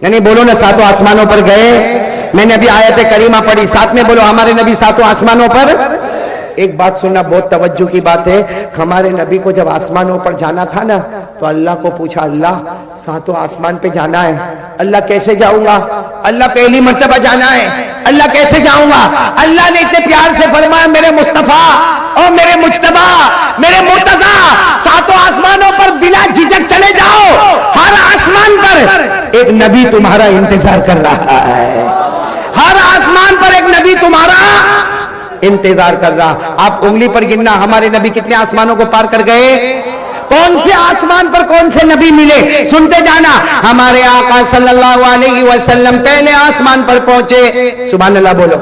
یعنی بولو نا ساتوں آسمانوں پر گئے. میں نے ابھی آیت کریمہ پڑھی, ساتھ میں بولو ہمارے نبی ساتوں آسمانوں پر. ایک بات سننا, بہت توجہ کی بات ہے. ہمارے نبی کو جب آسمانوں پر جانا تھا نا تو اللہ کو پوچھا, اللہ ساتوں آسمان پہ جانا ہے. اللہ کیسے جاؤں گا؟ اللہ پہلی مرتبہ جانا ہے. اللہ کیسے جاؤں گا؟ اللہ نے اتنے پیار سے فرمایا, میرے مصطفیٰ اور میرے مجتبی, میرے مرتضی, ساتوں آسمانوں پر بلا جھجک چلے جاؤ. ہر آسمان پر ایک نبی تمہارا انتظار کر رہا ہے. ہر آسمان پر ایک نبی تمہارا انتظار کر رہا. آپ انگلی پر گننا ہمارے نبی کتنے آسمانوں کو پار کر گئے, کون سے آسمان پر کون سے نبی ملے. سنتے جانا, ہمارے آقا صلی اللہ علیہ وسلم پہلے آسمان پر پہنچے. سبحان اللہ بولو.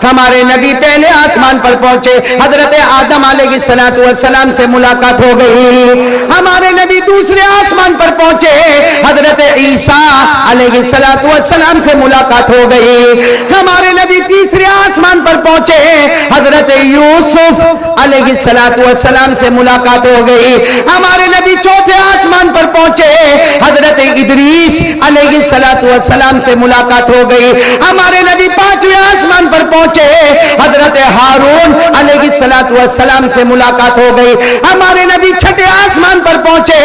ہمارے نبی پہلے آسمان پر پہنچے, حضرت آدم علیہ السلام سے ملاقات ہو گئی. ہمارے نبی دوسرے آسمان پر پہنچے, حضرت عیسیٰ علیہ السلام سے ملاقات ہو گئی. ہمارے نبی تیسرے آسمان پر پہنچے, حضرت یوسف علیہ السلام سے ملاقات ہو گئی. ہمارے نبی چوتھے آسمان پر پہنچے, حضرت ادریس علیہ السلام سے ملاقات ہو گئی. ہمارے نبی پانچویں آسمان پر پہنچے, حضرت ہارون علیہ السلام سے ملاقات ہو گئی. ہمارے نبی چھٹے آسمان پر پہنچے,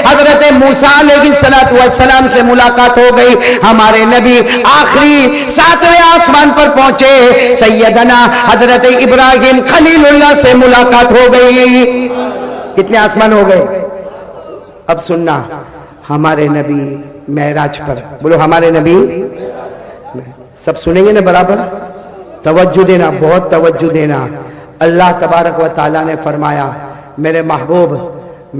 حضرت موسیٰ علیہ السلام سے ملاقات ہو گئی. ہمارے نبی آخری ساتویں آسمان پر پہنچے, سیدنا حضرت ابراہیم خلیل اللہ سے ملاقات ہو گئی. کتنے آسمان ہو گئے؟ اب سننا, ہمارے نبی معراج پر, بولو ہمارے نبی, سب سنیں گے نا برابر؟ توجہ دینا, بہت توجہ دینا. اللہ تبارک و تعالیٰ نے فرمایا, میرے محبوب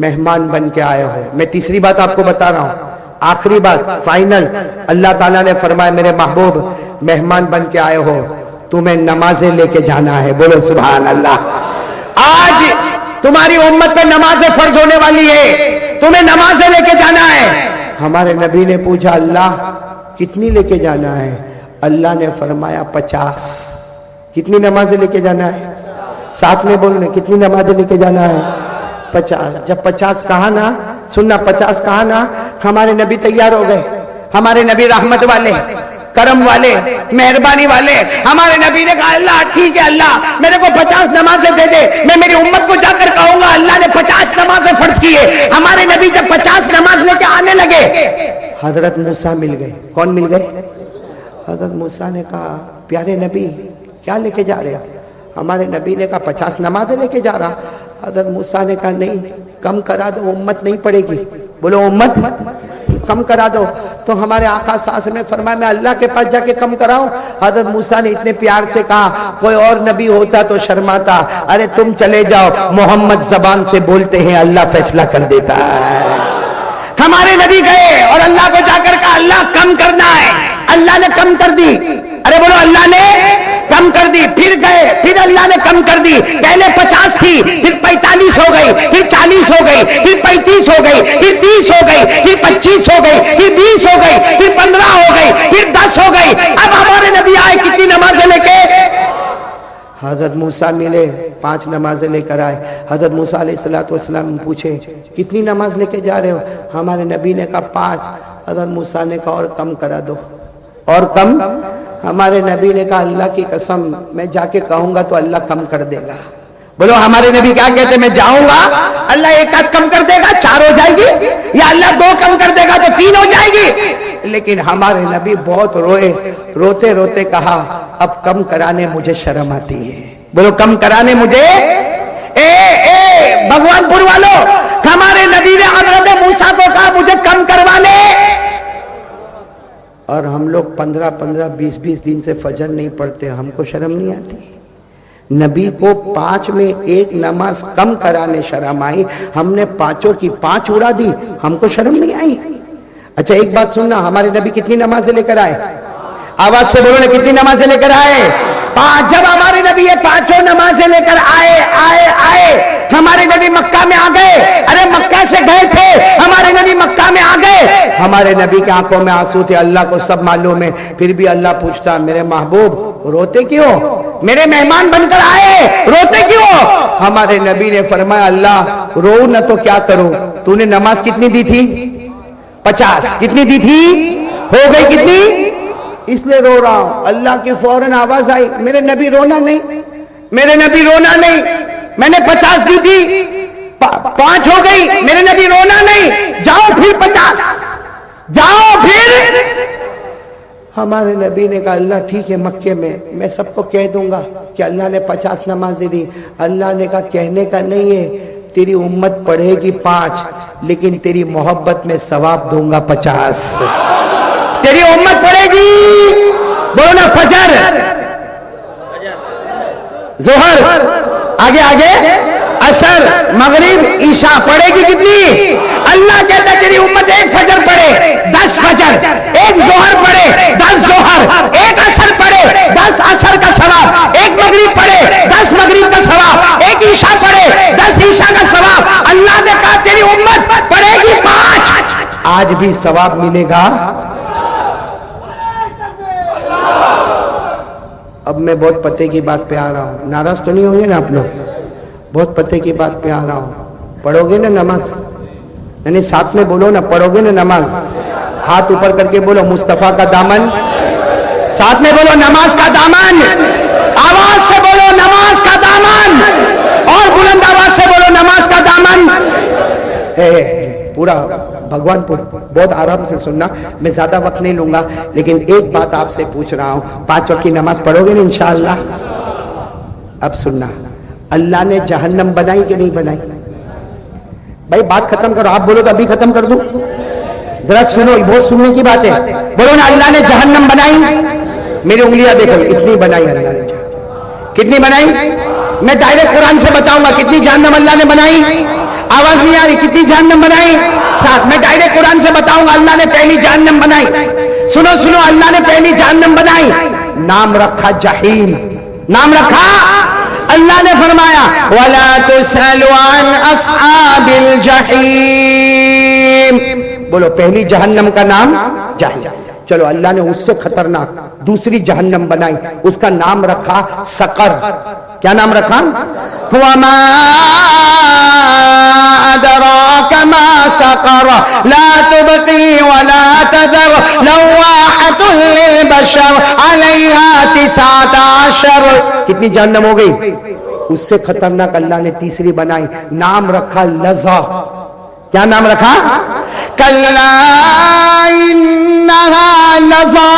مہمان بن کے آئے ہو. میں تیسری بات آپ کو بتا رہا ہوں, آخری بات فائنل. اللہ تعالیٰ نے فرمایا, میرے محبوب مہمان بن کے آئے ہو, تمہیں نمازیں لے کے جانا ہے. بولو سبحان اللہ. آج تمہاری امت پہ نمازیں فرض ہونے والی ہے, تمہیں نمازیں لے کے جانا ہے. ہمارے نبی نے پوچھا, اللہ کتنی لے کے جانا ہے؟ اللہ نے فرمایا 50. کتنی نمازیں لے کے جانا ہے؟ ساتھ میں بولنے, کتنی نمازیں لے کے جانا ہے؟ 50. جب 50 کہا نا, سننا 50 کہا نا, ہمارے نبی تیار ہو گئے. ہمارے نبی رحمت والے, کرم والے, مہربانی والے. ہمارے نبی نے کہا, اللہ ٹھیک ہے, اللہ میرے کو 50 نمازیں دے دے, میں میری امت کو جا کر کہوں گا اللہ نے 50 نمازیں فرض کی ہے. ہمارے نبی جب 50 نماز لے کے آنے لگے, حضرت موسیٰ مل گئے. کون مل گئے؟ حضرت موسیٰ نے کہا, پیارے نبی کیا لے کے جا رہے ہو؟ ہمارے نبی نے کہا 50 نمازیں لے کے جا رہا. حضرت موسیٰ نے کہا, نہیں کم کرا دو, امت نہیں پڑے گی. بولو امت کم کرا دو. تو ہمارے آقا صلی اللہ علیہ وسلم نے فرمایا, میں اللہ کے پاس جا کے کم کراؤں؟ حضرت موسیٰ نے اتنے پیار سے کہا, کوئی اور نبی ہوتا تو شرماتا, ارے تم چلے جاؤ, محمد زبان سے بولتے ہیں, اللہ فیصلہ کر دیتا ہے. ہمارے نبی گئے اور اللہ کو جا کر کہا, اللہ کم کرنا ہے. اللہ نے کم کر دی. ارے بولو, اللہ نے کم کر دی. پھر گئے, پھر اللہ نے کم کر دی. پہلے 50 تھی, پھر 45 ہو گئی, پھر 40 ہو گئی, پھر 35 ہو گئی, پھر 30 ہو گئی, پھر 25 ہو گئی, پھر 20 ہو گئی, پھر 15 ہو گئی, پھر 10 ہو گئی. اب ہمارے نبی آئے کتنی نمازیں لے کے؟ حضرت موسیٰ ملے, 5 نمازیں لے کر آئے. حضرت موسیٰ علیہ السلام پوچھے, کتنی نماز لے کے جا رہے ہو؟ ہمارے نبی نے کہا 5. حضرت موسیٰ نے کہا, اور کم کرا دو, اور کم. ہمارے نبی نے کہا, اللہ کی قسم میں جا کے کہوں گا تو اللہ کم کر دے گا. بولو ہمارے نبی کیا کہتے, میں جاؤں گا اللہ 1 آدھ کم کر دے گا, 4 ہو جائے گی, یا اللہ 2 کم کر دے گا تو 3 ہو جائے گی. لیکن ہمارے نبی بہت روئے, روتے روتے کہا, اب کم کرانے مجھے شرم آتی ہے. بولو کم کرانے مجھے. بھگوان پور والوں, ہمارے نبی نے حضرت موسیٰ کو کہا, مجھے کم کروانے. اور ہم لوگ 15 20 دن سے فجر نہیں پڑھتے, ہم کو شرم نہیں آتی. نبی کو 5 میں 1 نماز کم کرانے شرم آئی, ہم نے 5 کی 5 اڑا دی, ہم کو شرم نہیں آئی. اچھا ایک بات سننا, ہمارے نبی کتنی نمازیں لے کر آئے؟ آواز سے بولو نا, کتنی نمازیں لے کر آئے؟ 5. جب ہمارے نبی یہ 5 نمازیں لے کر آئے, ہمارے نبی مکہ میں آ گئے. ارے مکہ سے گئے تھے, ہمارے نبی مکہ میں آ گئے. ہمارے نبی کے آنکھوں میں آنسو تھے, اللہ کو سب معلوم ہے. پھر بھی اللہ پوچھتا, میرے محبوب روتے کیوں؟ میرے مہمان بن کر آئے, روتے کیوں؟ ہمارے نبی نے فرمایا, اللہ رو نہ تو کیا کروں, تو نے نماز کتنی دی تھی؟ 50. کتنی دی تھی؟ ہو گئی کتنی؟ اس لیے رو رہا ہوں. اللہ کی فوراً آواز آئی, میرے نبی رونا نہیں, میرے نبی رونا نہیں. میں نے 50 دی تھی, 5 ہو گئی, میرے نبی رونا نہیں, جاؤ پھر 50, جاؤ پھر. ہمارے نبی نے کہا اللہ ٹھیک ہے, مکے میں سب کو کہہ دوں گا کہ اللہ نے 50 نمازیں دی. اللہ نے کہا کہنے کا نہیں ہے, تیری امت پڑھے گی 5, لیکن تیری محبت میں ثواب دوں گا 50. تیری امت پڑھے گی, بولو نا, فجر, ظہر, آگے آگے عصر, مغرب, عشاء پڑھے گی کتنی؟ اللہ کہتا ہے تیری امت ایک فجر پڑھے 10 فجر, ایک ظہر پڑھے 10 ظہر, ایک عصر پڑھے 10 عصر کا ثواب, ایک مغرب پڑھے 10 مغرب کا ثواب, ایک عشاء پڑھے 10 عشاء کا ثواب. اللہ نے کہا تیری امت پڑھے گی 5, آج بھی ثواب ملے گا. اب میں بہت پتے کی بات پہ آ رہا ہوں, ناراض تو نہیں ہوں گے نا آپ لوگ؟ بہت پتے کی بات پہ آ رہا ہوں. پڑھو گے نا نماز؟ یعنی ساتھ میں بولو نا, پڑھو گے نا نماز؟ ہاتھ اوپر کر کے بولو مصطفیٰ کا دامن, ساتھ میں بولو نماز کا دامن, آواز سے بولو نماز کا دامن, اور بلند آواز سے بولو نماز کا دامن. پورا بھگوان پور بہت آرام سے سننا, میں زیادہ وقت نہیں لوں گا, لیکن ایک بات آپ سے پوچھ رہا ہوں, 5 وقت کی نماز پڑھو گے نا انشاءاللہ؟ اب سننا, اللہ نے جہنم بنائی کہ نہیں بنائی؟ بھائی بات ختم کرو, آپ بولو تو ابھی ختم کر دوں, ذرا سنو, بہت سننے کی بات ہے. بولو نا, اللہ نے جہنم بنائی؟ میری انگلیاں دیکھو, اتنی بنائی اللہ نے جہنم. کتنی بنائی؟ میں ڈائریکٹ قرآن سے بتاؤں گا کتنی جہنم اللہ نے بنائی. آواز نہیں آ رہی, کتنی جہنم بنائی؟ ساتھ میں ڈائریکٹ قرآن سے بتاؤں گا. اللہ نے پہلی جہنم بنائی, سنو سنو, اللہ نے پہلی جہنم بنائی, نام رکھا جہیم. نام رکھا, اللہ نے فرمایا وَلَا تُسْأَلُ عَنْ أَصْحَابِ الْجَحِيمِ. بولو, پہلی جہنم کا نام جہنم. چلو, اللہ نے اس سے خطرناک دوسری جہنم بنائی, اس کا نام رکھا سقر. کیا نام رکھا؟ وَمَا أَدْرَاكَ مَا سَقَرَ لَا تُبْقِي وَلَا تَذَرُ لَوَّاحَةٌ لِلْبَشَرِ عَلَيْهَا 19. کتنی جہنم ہو گئی؟ اس سے خطرناک اللہ نے تیسری بنائی, نام رکھا لظا. کیا نام رکھا؟ کَلَّا إِنَّهَا لَظَى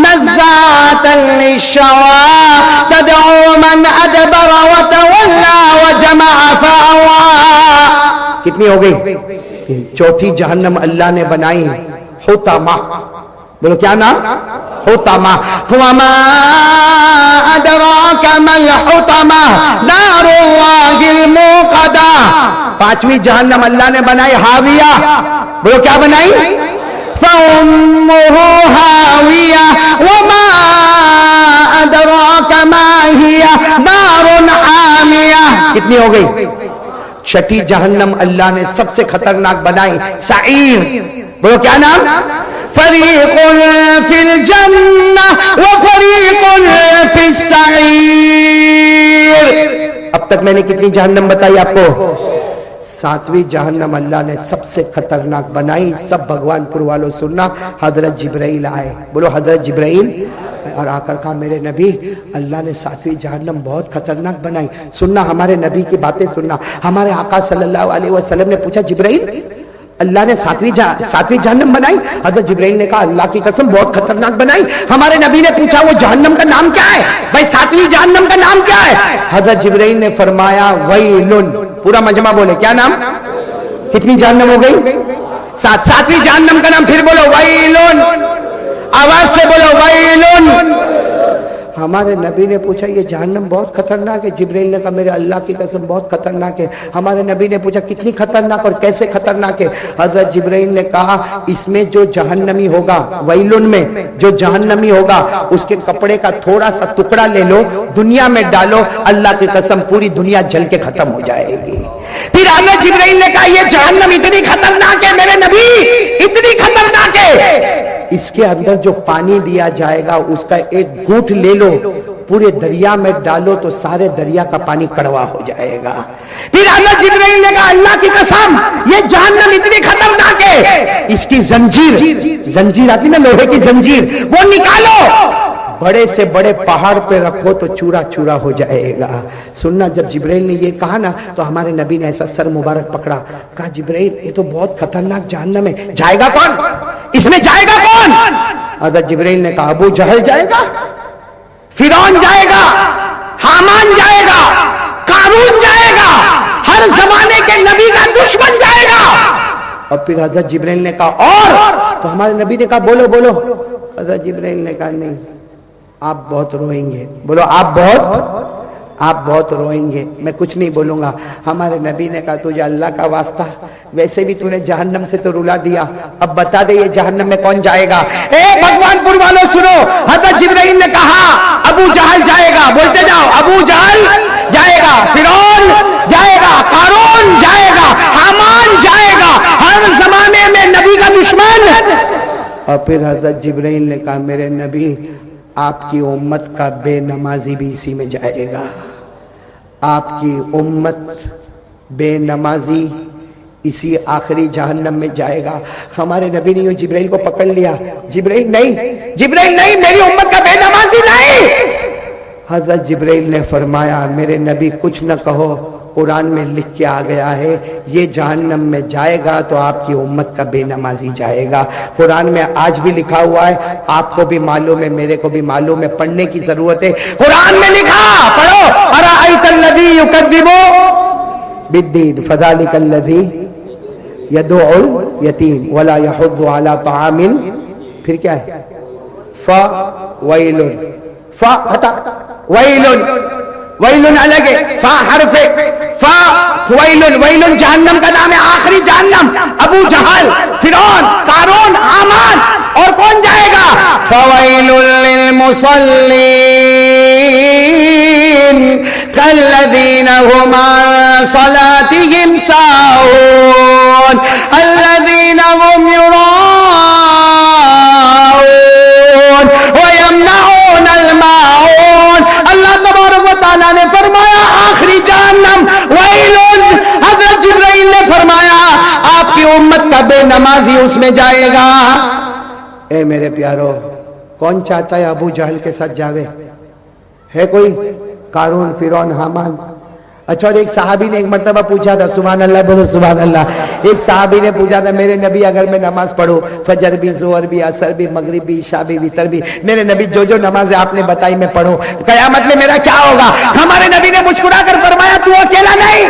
نَزَّاعَةً لِلشَّوَىٰ تَدْعُو مَنْ أَدْبَرَ وَتَوَلَّىٰ وَجَمَعَ فَأَوْعَىٰ. کتنی ہو گئی؟ چوتھی جہنم اللہ نے بنائی حطمہ. بولو کیا نام؟ حطمہ. وَمَا أَدْرَاكَ مَا الْحُطَمَةُ نَارُ اللَّهِ الْمُوقَدَةُ. 5ویں جہنم اللہ نے بنائی ہاویہ. بولو کیا بنائی؟ فَأُمُّهُ هَاوِيَةٌ وَمَا أَدْرَاكَ مَا هِيَ نَارٌ حَامِيَةٌ. کتنی ہو گئی؟ چھٹی جہنم اللہ نے سب سے خطرناک بنائی سعیر. بولو کیا نام؟ فَرِيقٌ فِي الْجَنَّةِ وَفَرِيقٌ فِي السَّعِيرِ. اب تک میں نے کتنی جہنم بتائی آپ کو؟ 7ویں جہنم اللہ نے سب سے خطرناک بنائی. سب بھگوان پور والوں سننا, حضرت جبرائیل آئے. بولو حضرت جبرائیل, اور آ کر کہا میرے نبی اللہ نے 7ویں جہنم بہت خطرناک بنائی. سننا, ہمارے نبی کی باتیں سننا. ہمارے آقا صلی اللہ علیہ وسلم نے پوچھا جبرائیل اللہ نے 7ویں جہنم بنائی؟ حضرت جبرائیل نے کہا اللہ کی قسم بہت خطرناک بنائی. ہمارے نبی نے پوچھا وہ جہنم کا نام کیا ہے بھائی, 7ویں جہنم کا نام کیا ہے؟ حضرت جبرائیل نے فرمایا ویلن. پورا مجمع بولے کیا نام؟ کتنی جہنم ہو گئی؟ 7ویں جہنم کا نام پھر بولو ویلن, آواز سے بولو ویلن. ہمارے نبی نے پوچھا یہ جہنم بہت خطرناک ہے. جبرائیل نے کہا میرے اللہ کی قسم بہت خطرناک ہے. ہمارے نبی نے پوچھا کتنی خطرناک اور کیسے خطرناک ہے؟ حضرت جبرائیل نے کہا اس میں جو جہنمی ہوگا, ویلن میں جو جہنمی ہوگا, اس کے کپڑے کا تھوڑا سا ٹکڑا لے لو, دنیا میں ڈالو, اللہ کی قسم پوری دنیا جل کے ختم ہو جائے گی. پھر حضرت جبرائیل نے کہا یہ جہنم اتنی خطرناک ہے میرے نبی, اتنی خطرناک ہے, اس کے اندر جو پانی دیا جائے گا اس کا ایک گھونٹ لے لو, پورے دریا میں ڈالو تو سارے دریا کا پانی کڑوا ہو جائے گا. پھر حضرت جبرائیل نے کہا اللہ کی قسم یہ جہنم اتنی خطرناک ہے, اس کی زنجیر آتی نا لوہے کی زنجیر, وہ نکالو, بڑے سے بڑے پہاڑ پہ رکھو تو چورا چورا ہو جائے گا. سننا, جب جبرائیل نے یہ کہا نا تو ہمارے نبی نے ایسا سر مبارک پکڑا, کہا جبرائیل یہ تو بہت خطرناک جہنم ہے, جائے گا کون اس میں, جائے گا کون؟ حضرت جبرائیل نے کہا ابو جہل جائے گا, فرعون جائے گا, حامان جائے گا, قارون جائے گا, ہر زمانے کے نبی کا دشمن جائے گا. اور پھر حضرت جبرائیل نے کہا اور, تو ہمارے نبی نے کہا بولو بولو. حضرت جبرائیل نے کہا نہیں, آپ بہت روئیں گے. بولو آپ بہت روئیں گے, میں کچھ نہیں بولوں گا. ہمارے نبی نے کہا تجھے اللہ کا واسطہ, ویسے بھی تو نے جہنم سے تو رلا دیا, اب بتا دے یہ جہنم میں کون جائے گا. اے بھگوان پور والوں سنو, حضرت جبرائیل نے کہا ابو جہل جائے گا, بولتے جاؤ, ابو جہل جائے گا, فرعون جائے گا, قارون جائے گا, حامان جائے گا, ہر زمانے میں نبی کا دشمن. اور پھر حضرت جبرائیل نے کہا میرے نبی آپ کی امت کا بے نمازی بھی اسی میں جائے گا, آپ کی امت بے نمازی اسی آخری جہنم میں جائے گا. ہمارے نبی نے جبرائیل کو پکڑ لیا, جبرائیل نہیں, میری امت کا بے نمازی نہیں. حضرت جبرائیل نے فرمایا میرے نبی کچھ نہ کہو, قرآن میں لکھ کے آ گیا ہے یہ جہنم میں جائے گا تو آپ کی امت کا بے نمازی جائے گا. قرآن میں آج بھی لکھا ہوا ہے, آپ کو بھی معلوم ہے, میرے کو بھی معلوم ہے, پڑھنے کی ضرورت ہے. قرآن میں لکھا, پڑھو, ارأیت الذی یکذب بالدین فذلک الذی یدعو الیتیم ولا یحض علی طعام, پھر کیا ہے, فویل, ویل الگ ہے, فا حرف فا, ویل جہنم کا نام ہے, آخری جہنم. ابو جہل, فرعون, قارون, حامان, اور کون جائے گا, فویل للمصلین الذین هم عن صلاتهم ساہون الذین هم یراؤون ویمنعون الماعون. اللہ تبارک و تعالیٰ نے فرمایا آخری جہنم ویلن. حضرت جبرائیل نے فرمایا آپ کی امت کا بے نمازی اس میں جائے گا. اے میرے پیارو, کون چاہتا ہے ابو جہل کے ساتھ جاوے؟ ہے کوئی؟ قارون, فرعون, حامان. اچھا, اور ایک صحابی نے ایک مرتبہ پوچھا تھا, سبحان اللہ بولو سبحان اللہ, ایک صحابی نے پوچھا تھا میرے نبی اگر میں نماز پڑھوں, فجر بھی, ظہر بھی, عصر بھی, مغرب بھی, عشاء بھی, وتر بھی, میرے نبی جو نمازیں آپ نے بتائی میں پڑھوں, قیامت میں میرا کیا ہوگا؟ ہمارے نبی نے مسکرا کر فرمایا تو اکیلا نہیں,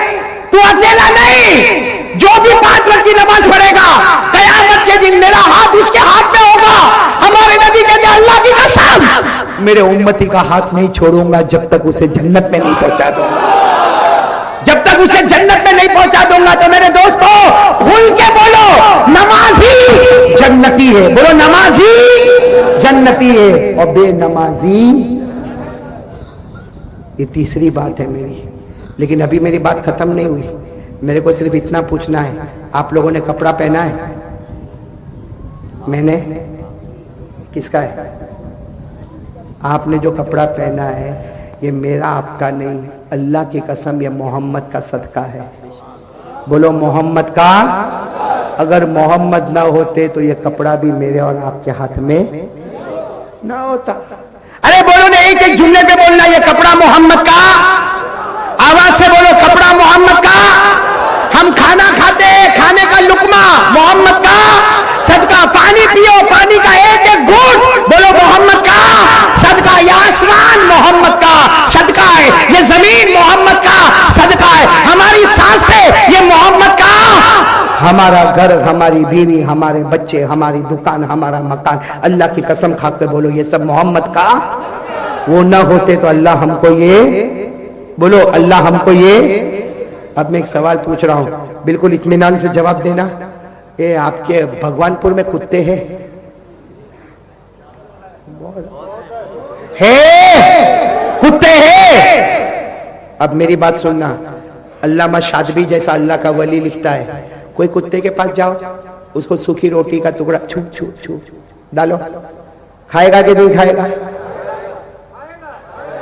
جو بھی 5 وقت کی نماز پڑھے گا قیامت کے دن میرا ہاتھ اس کے ہاتھ میں ہوگا. ہمارے نبی کہتے ہیں اللہ کی قسم میرے امتی کا ہاتھ نہیں چھوڑوں گا جب تک اسے جنت میں نہیں پہنچا دوں گا, جب تک اسے جنت میں نہیں پہنچا دوں گا. تو میرے دوستو کھل کے بولو, نمازی جنتی ہے, بولو نمازی جنتی ہے, اور بے نمازی. یہ تیسری بات ہے میری, لیکن ابھی میری بات ختم نہیں ہوئی. میرے کو صرف اتنا پوچھنا ہے, آپ لوگوں نے کپڑا پہنا ہے, میں نے, کس کا ہے؟ آپ نے جو کپڑا پہنا ہے یہ میرا آپ کا نہیں, اللہ کی قسم یہ محمد کا صدقہ ہے. بولو محمد کا. اگر محمد نہ ہوتے تو یہ کپڑا بھی میرے اور آپ کے ہاتھ میں نہ ہوتا. ارے بولو نا, ایک جملے پہ بولنا, یہ کپڑا محمد کا. آواز سے بولو, کپڑا محمد کا. ہم کھانا کھاتے ہیں, کھانے کا لقمہ محمد کا صدقہ. پانی پیو, پانی کا ایک گھونٹ, بولو محمد کا صدقہ. یہ آسمان محمد کا صدقہ ہے, یہ زمین محمد کا صدقہ ہے, ہماری سانسیں یہ محمد کا. ہمارا گھر, ہماری بیوی, ہمارے بچے, ہماری دکان, ہمارا مکان, اللہ کی قسم کھا کے بولو یہ سب محمد کا. وہ نہ ہوتے تو اللہ ہم کو یہ, بولو اللہ ہم کو یہ. اب میں ایک سوال پوچھ رہا ہوں, بالکل اطمینان سے جواب دینا. اے آپ کے بھگوان پور میں کتے ہیں؟ کتے ہیں. اب میری بات سننا, علامہ شاطبی جیسا اللہ کا ولی لکھتا ہے, کوئی کتے کے پاس جاؤ, اس کو سوکھی روٹی کا ٹکڑا چھو چھو چھو ڈالو, کھائے گا کہ نہیں کھائے گا؟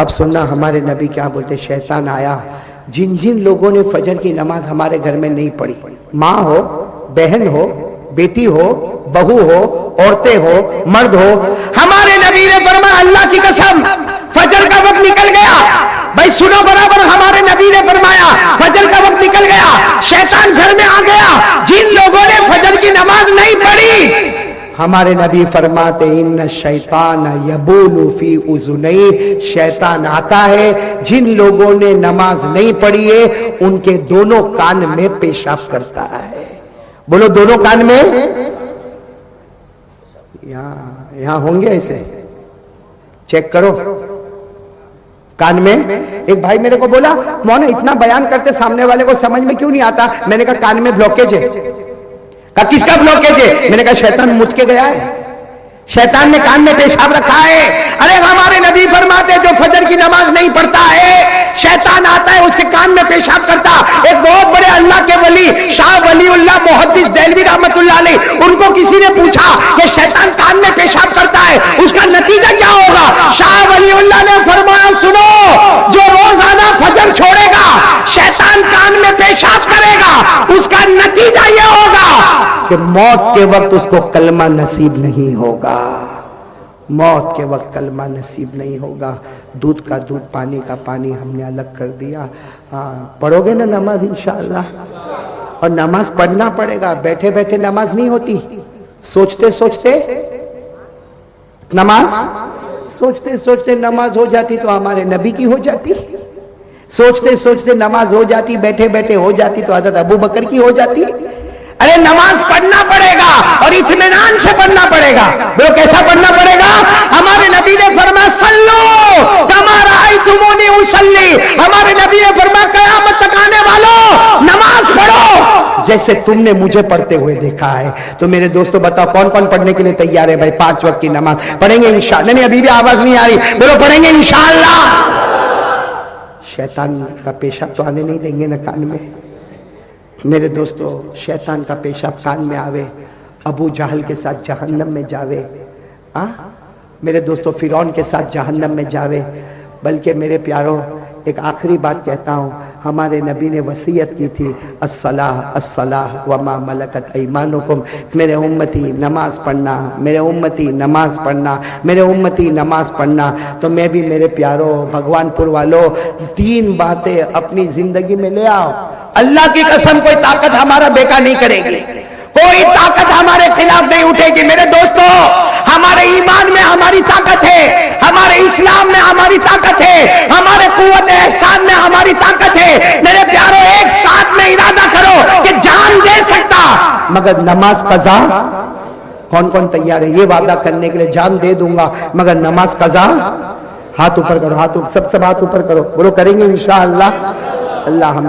اب سننا ہمارے نبی کیا بولتے، شیطان آیا، جن جن لوگوں نے فجر کی نماز ہمارے گھر میں نہیں پڑھی، ماں ہو، بہن ہو، بیٹی ہو، بہو ہو، عورتیں ہو، مرد ہو، ہمارے نبی نے فرمایا اللہ کی قسم فجر کا وقت نکل گیا، بھائی سنو برابر، ہمارے نبی نے فرمایا فجر کا وقت نکل گیا، شیطان گھر میں آ گیا، جن لوگوں نے فجر کی نماز نہیں پڑھی، ہمارے نبی فرماتے ان الشیطان یبول فی اذنیہ، شیطان آتا ہے جن لوگوں نے نماز نہیں پڑھی ہے ان کے دونوں کان میں پیشاب کرتا ہے۔ بولو دونوں کان میں، یہاں ہوں گے ایسے، چیک کرو کان میں۔ ایک بھائی میرے کو بولا مولانا اتنا بیان کرتے سامنے والے کو سمجھ میں کیوں نہیں آتا؟ میں نے کہا کان میں بلوکیج ہے۔ کہا کس کا بلوکیج ہے؟ میں نے کہا شیطان مجھ کے گیا ہے، شیطان نے کان میں پیشاب رکھا ہے۔ ارے ہمارے نبی فرماتے جو فجر کی نماز نہیں پڑھتا ہے شیطان آتا ہے اس کے کان میں پیشاب کرتا۔ ایک بہت بڑے اللہ کے ولی شاہ ولی اللہ محدث دہلوی رحمت اللہ علیہ، ان کو کسی نے پوچھا کہ شیطان کان میں پیشاب کرتا ہے اس کا نتیجہ کیا ہوگا؟ شاہ ولی اللہ نے فرمایا سنو، جو روزانہ فجر چھوڑے گا شیطان کان میں پیشاب کرے گا، اس کا نتیجہ یہ ہوگا کہ موت کے وقت اس کو کلمہ نصیب نہیں ہوگا، موت کے وقت کلمہ نصیب نہیں ہوگا۔ دودھ کا دودھ، پانی کا پانی ہم نے الگ کر دیا۔ پڑھو گے نا نماز انشاءاللہ؟ اور نماز پڑھنا پڑے گا، بیٹھے بیٹھے نماز نہیں ہوتی، سوچتے سوچتے نماز، سوچتے سوچتے نماز ہو جاتی تو ہمارے نبی کی ہو جاتی، سوچتے سوچتے نماز ہو جاتی، بیٹھے بیٹھے ہو جاتی تو حضرت ابو بکر کی ہو جاتی۔ ارے نماز پڑھنا پڑے گا اور اطمینان سے پڑھنا پڑے گا۔ وہ کیسا پڑھنا پڑے گا؟ ہمارے نبی نے فرمایا صلو کما رأیتمونی اصلی، ہمارے نبی نے فرمایا قیامت تک آنے والوں نماز پڑھو جیسے تم نے مجھے پڑھتے ہوئے دیکھا ہے۔ تو میرے دوستو بتاؤ کون کون پڑھنے کے لیے تیار ہے؟ بھائی 5 وقت کی نماز پڑھیں گے انشاءاللہ؟ نہیں ابھی بھی آواز نہیں آ رہی، بولو پڑھیں گے انشاءاللہ۔ شیطان کا پیشاب تو آنے نہیں دیں گے نا کان میں؟ میرے دوستو شیطان کا پیشاب کان میں آوے، ابو جہل کے ساتھ جہنم میں جاوے، میرے دوستو فرعون کے ساتھ جہنم میں جاوے۔ بلکہ میرے پیاروں ایک آخری بات کہتا ہوں، ہمارے نبی نے وصیت کی تھی الصلاۃ الصلاۃ وما ملکت ایمانکم، میرے امتی نماز پڑھنا، میرے امتی نماز پڑھنا، میرے امتی نماز پڑھنا۔ تو میں بھی میرے پیاروں بھگوان پور والوں 3 باتیں اپنی زندگی میں لے آؤ۔ اللہ کی قسم کوئی طاقت ہمارا بیکا نہیں کرے گی، کوئی طاقت ہمارے خلاف نہیں اٹھے گی۔ میرے دوستو ہمارے ایمان میں ہماری طاقت ہے، ہمارے اسلام میں ہماری طاقت ہے، ہمارے قوت احسان میں ہماری طاقت ہے۔ میرے پیاروں ایک ساتھ میں ارادہ کرو کہ جان دے سکتا مگر نماز قضا، کون کون تیار ہے یہ وعدہ کرنے کے لیے؟ جان دے دوں گا مگر نماز قضا؟ ہاتھ اوپر کرو، ہاتھ سب ہاتھ اوپر کرو، بولو کریں گے انشاءاللہ۔ اللہ ہم